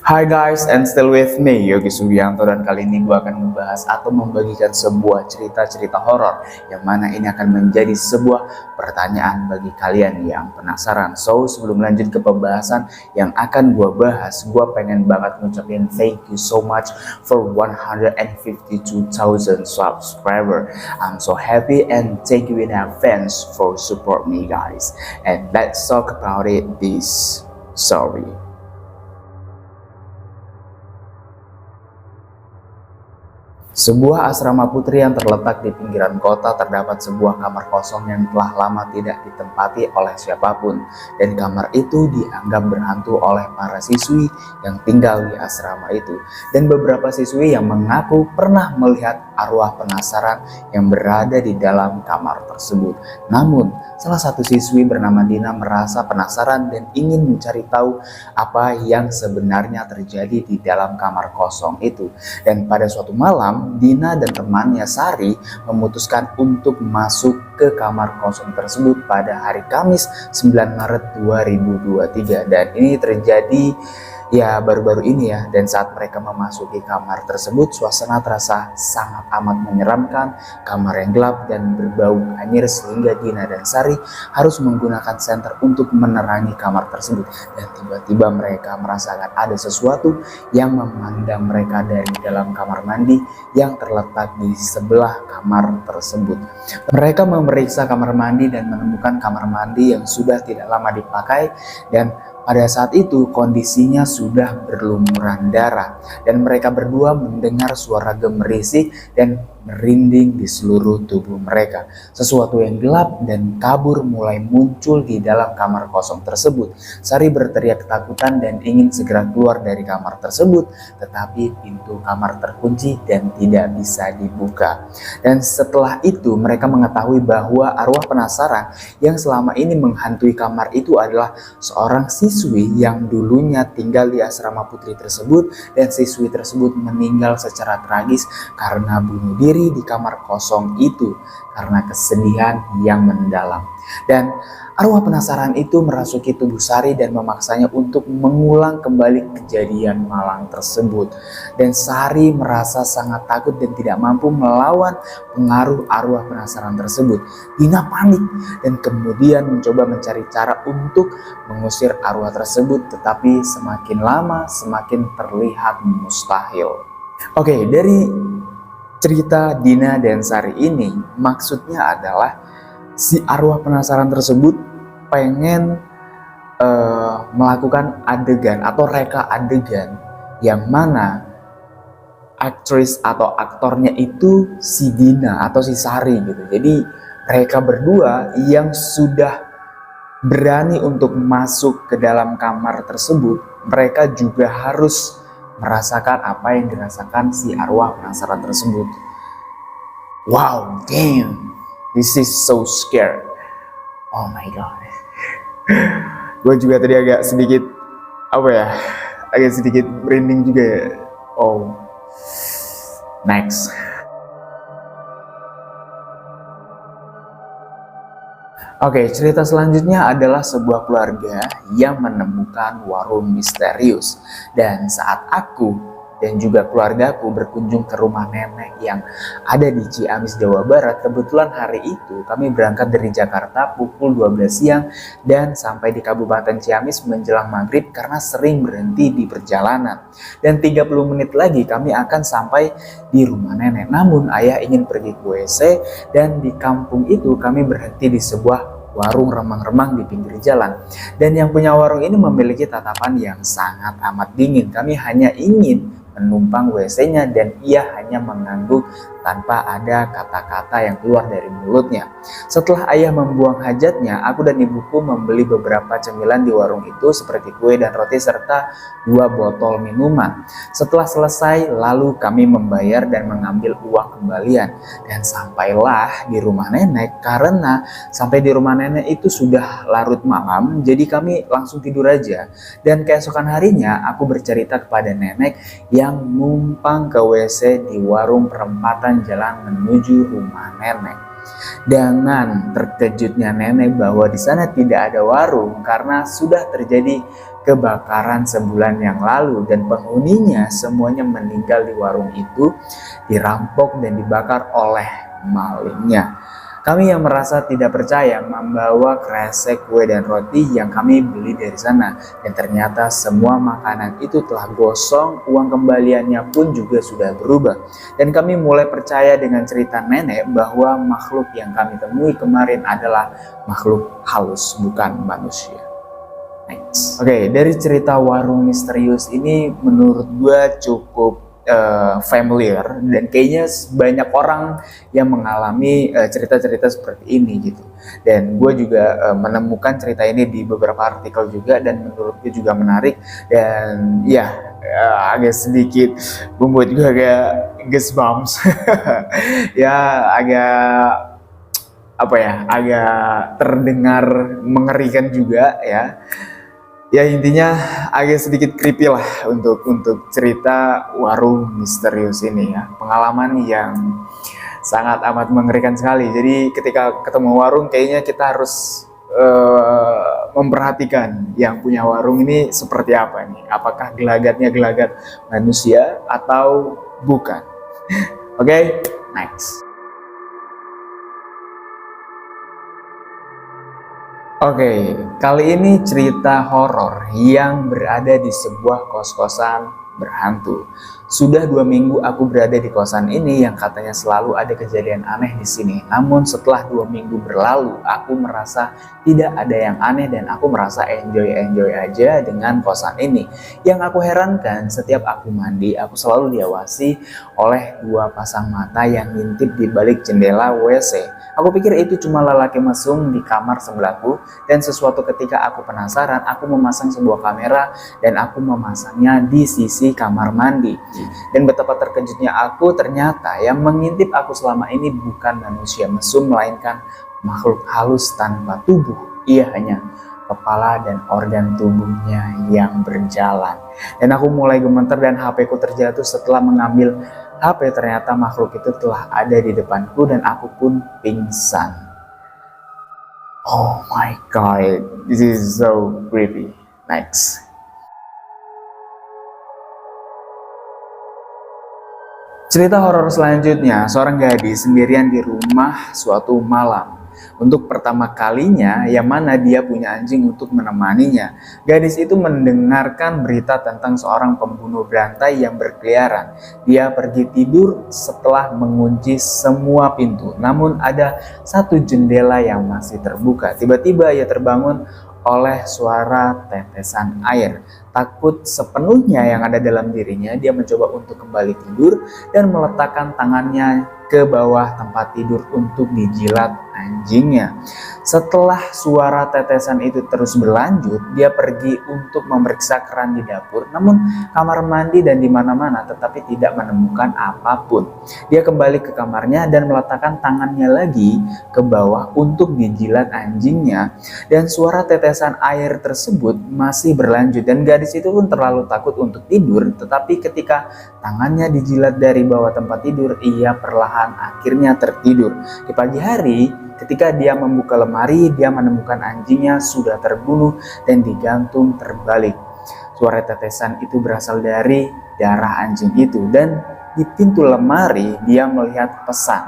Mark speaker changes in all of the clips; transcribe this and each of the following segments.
Speaker 1: Hi guys, and still with me Yogi Subianto, dan kali ini gue akan membahas atau membagikan sebuah cerita-cerita horor yang mana ini akan menjadi sebuah pertanyaan bagi kalian yang penasaran. So sebelum lanjut ke pembahasan yang akan gue bahas, gue pengen banget ngucapin thank you so much for 152,000 subscriber. I'm so happy and thank you in advance for support me guys. And let's talk about it this story. Sebuah asrama putri yang terletak di pinggiran kota, terdapat sebuah kamar kosong yang telah lama tidak ditempati oleh siapapun, dan kamar itu dianggap berhantu oleh para siswi yang tinggal di asrama itu, dan beberapa siswi yang mengaku pernah melihat arwah penasaran yang berada di dalam kamar tersebut. Namun, salah satu siswi bernama Dina merasa penasaran dan ingin mencari tahu apa yang sebenarnya terjadi di dalam kamar kosong itu. Dan pada suatu malam, Dina dan temannya Sari memutuskan untuk masuk ke kamar kosong tersebut pada hari Kamis 9 Maret 2023, dan ini terjadi ya baru-baru ini ya. Dan saat mereka memasuki kamar tersebut, suasana terasa sangat amat menyeramkan. Kamar yang gelap dan berbau anyir sehingga Dina dan Sari harus menggunakan senter untuk menerangi kamar tersebut. Dan tiba-tiba mereka merasakan ada sesuatu yang memandang mereka dari dalam kamar mandi yang terletak di sebelah kamar tersebut. Mereka memeriksa kamar mandi dan menemukan kamar mandi yang sudah tidak lama dipakai, dan pada saat itu kondisinya sudah berlumuran darah, dan mereka berdua mendengar suara gemerisik dan merinding di seluruh tubuh mereka. Sesuatu yang gelap dan kabur mulai muncul di dalam kamar kosong tersebut. Sari berteriak ketakutan dan ingin segera keluar dari kamar tersebut, tetapi pintu kamar terkunci dan tidak bisa dibuka. Dan setelah itu mereka mengetahui bahwa arwah penasaran yang selama ini menghantui kamar itu adalah seorang siswi yang dulunya tinggal di asrama putri tersebut, dan siswi tersebut meninggal secara tragis karena bunuh diri di kamar kosong itu karena kesedihan yang mendalam. Dan arwah penasaran itu merasuki tubuh Sari dan memaksanya untuk mengulang kembali kejadian malang tersebut. Dan Sari merasa sangat takut dan tidak mampu melawan pengaruh arwah penasaran tersebut. Dina panik dan kemudian mencoba mencari cara untuk mengusir arwah tersebut, tetapi semakin lama semakin terlihat mustahil. Oke, dari cerita Dina dan Sari ini maksudnya adalah si arwah penasaran tersebut pengen melakukan adegan atau reka adegan yang mana aktris atau aktornya itu si Dina atau si Sari gitu. Jadi mereka berdua yang sudah berani untuk masuk ke dalam kamar tersebut, mereka juga harus merasakan apa yang dirasakan si arwah penasaran tersebut. Wow, damn, this is so scary. Oh my god. Gue juga tadi agak sedikit agak sedikit merinding juga ya. Oh, next. Oke, cerita selanjutnya adalah sebuah keluarga yang menemukan warung misterius. Dan saat aku dan juga keluargaku berkunjung ke rumah nenek yang ada di Ciamis, Jawa Barat, kebetulan hari itu kami berangkat dari Jakarta pukul 12 siang dan sampai di Kabupaten Ciamis menjelang maghrib karena sering berhenti di perjalanan. Dan 30 menit lagi kami akan sampai di rumah nenek. Namun ayah ingin pergi ke WC, dan di kampung itu kami berhenti di sebuah warung remang-remang di pinggir jalan. Dan yang punya warung ini memiliki tatapan yang sangat amat dingin. Kami hanya ingin menumpang WC-nya dan ia hanya mengangguk tanpa ada kata-kata yang keluar dari mulutnya. Setelah ayah membuang hajatnya, aku dan ibuku membeli beberapa cemilan di warung itu seperti kue dan roti serta 2 botol minuman. Setelah selesai, lalu kami membayar dan mengambil uang kembalian. Dan sampailah di rumah nenek, karena sampai di rumah nenek itu sudah larut malam, jadi kami langsung tidur aja. Dan keesokan harinya aku bercerita kepada nenek yang numpang ke WC di warung perempatan jalan menuju rumah nenek. Dengan terkejutnya nenek bahwa di sana tidak ada warung karena sudah terjadi kebakaran sebulan yang lalu dan penghuninya semuanya meninggal di warung itu, dirampok dan dibakar oleh malingnya. Kami yang merasa tidak percaya membawa kresek, kue, dan roti yang kami beli dari sana. Dan ternyata semua makanan itu telah gosong, uang kembaliannya pun juga sudah berubah. Dan kami mulai percaya dengan cerita nenek bahwa makhluk yang kami temui kemarin adalah makhluk halus, bukan manusia. Next. Oke, dari cerita warung misterius ini menurut gue cukup familiar dan kayaknya banyak orang yang mengalami cerita-cerita seperti ini gitu. Dan gue juga menemukan cerita ini di beberapa artikel juga dan menurut gue juga menarik dan ya agak sedikit membuat gue agak goosebumps. Ya agak agak terdengar mengerikan juga ya. Ya intinya agak sedikit creepy lah untuk cerita warung misterius ini ya. Pengalaman yang sangat amat mengerikan sekali. Jadi ketika ketemu warung kayaknya kita harus memperhatikan yang punya warung ini seperti apa nih. Apakah gelagatnya gelagat manusia atau bukan. Oke, next. Oke, kali ini cerita horor yang berada di sebuah kos-kosan berhantu. Sudah 2 minggu aku berada di kosan ini yang katanya selalu ada kejadian aneh di sini. Namun setelah 2 minggu berlalu, aku merasa tidak ada yang aneh dan aku merasa enjoy aja dengan kosan ini. Yang aku herankan, setiap aku mandi, aku selalu diawasi oleh 2 pasang mata yang ngintip di balik jendela WC. Aku pikir itu cuma lelaki mesum di kamar sebelahku dan sesuatu ketika aku penasaran, aku memasang sebuah kamera dan aku memasangnya di sisi kamar mandi. Dan betapa terkejutnya aku, ternyata yang mengintip aku selama ini bukan manusia mesum melainkan makhluk halus tanpa tubuh. Ia hanya kepala dan organ tubuhnya yang berjalan. Dan aku mulai gemeter dan HP ku terjatuh setelah mengambil HP. Ternyata makhluk itu telah ada di depanku dan aku pun pingsan. Oh my god, this is so creepy. Next. Cerita horor selanjutnya, seorang gadis sendirian di rumah suatu malam. Untuk pertama kalinya, yang mana dia punya anjing untuk menemaninya. Gadis itu mendengarkan berita tentang seorang pembunuh berantai yang berkeliaran. Dia pergi tidur setelah mengunci semua pintu. Namun ada satu jendela yang masih terbuka. Tiba-tiba ia terbangun oleh suara tetesan air. Takut sepenuhnya yang ada dalam dirinya, dia mencoba untuk kembali tidur dan meletakkan tangannya ke bawah tempat tidur untuk dijilat anjingnya. Setelah suara tetesan itu terus berlanjut, dia pergi untuk memeriksa keran di dapur, namun kamar mandi dan di mana-mana, tetapi tidak menemukan apapun. Dia kembali ke kamarnya dan meletakkan tangannya lagi ke bawah untuk dijilat anjingnya, dan suara tetesan air tersebut masih berlanjut dan gadis itu pun terlalu takut untuk tidur. Tetapi ketika tangannya dijilat dari bawah tempat tidur, ia perlahan akhirnya tertidur. Di pagi hari, ketika dia membuka lemari, dia menemukan anjingnya sudah terbunuh dan digantung terbalik. Suara tetesan itu berasal dari darah anjing itu, dan di pintu lemari dia melihat pesan,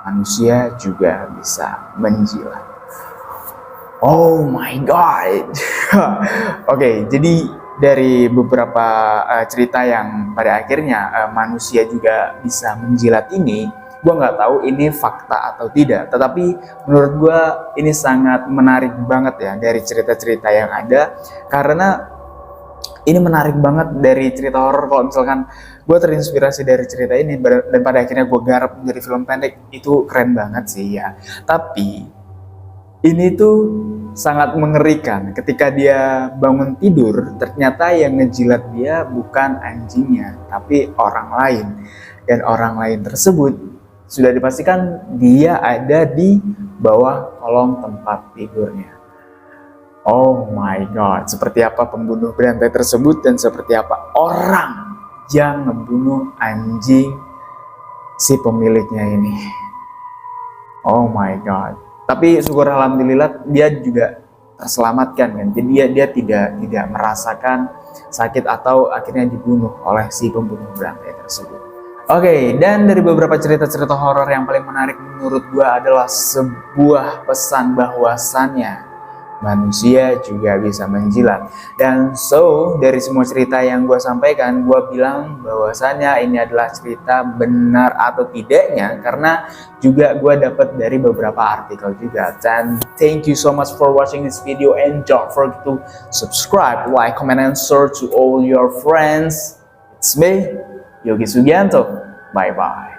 Speaker 1: manusia juga bisa menjilat. Oh my god. Oke, jadi dari beberapa cerita yang pada akhirnya manusia juga bisa menjilat ini, gue nggak tahu ini fakta atau tidak, tetapi menurut gue ini sangat menarik banget ya dari cerita-cerita yang ada, karena ini menarik banget dari cerita horor. Kalau misalkan gue terinspirasi dari cerita ini dan pada akhirnya gue garap menjadi film pendek, itu keren banget sih ya. Tapi ini tuh sangat mengerikan ketika dia bangun tidur, ternyata yang ngejilat dia bukan anjingnya tapi orang lain, dan orang lain tersebut sudah dipastikan dia ada di bawah kolong tempat tidurnya. Oh my god, seperti apa pembunuh berantai tersebut dan seperti apa orang yang membunuh anjing si pemiliknya ini. Oh my god. Tapi syukur alhamdulillah dia juga terselamatkan kan. Jadi dia tidak merasakan sakit atau akhirnya dibunuh oleh si pembunuh berantai tersebut. Oke, dan dari beberapa cerita-cerita horor yang paling menarik menurut gua adalah sebuah pesan bahwasannya manusia juga bisa menjilat. Dan dari semua cerita yang gue sampaikan, gue bilang bahwasannya ini adalah cerita benar atau tidaknya karena juga gue dapat dari beberapa artikel juga. Dan thank you so much for watching this video, and don't forget to subscribe, like, comment, and share to all your friends. It's me, Yogi Sugianto. Bye bye.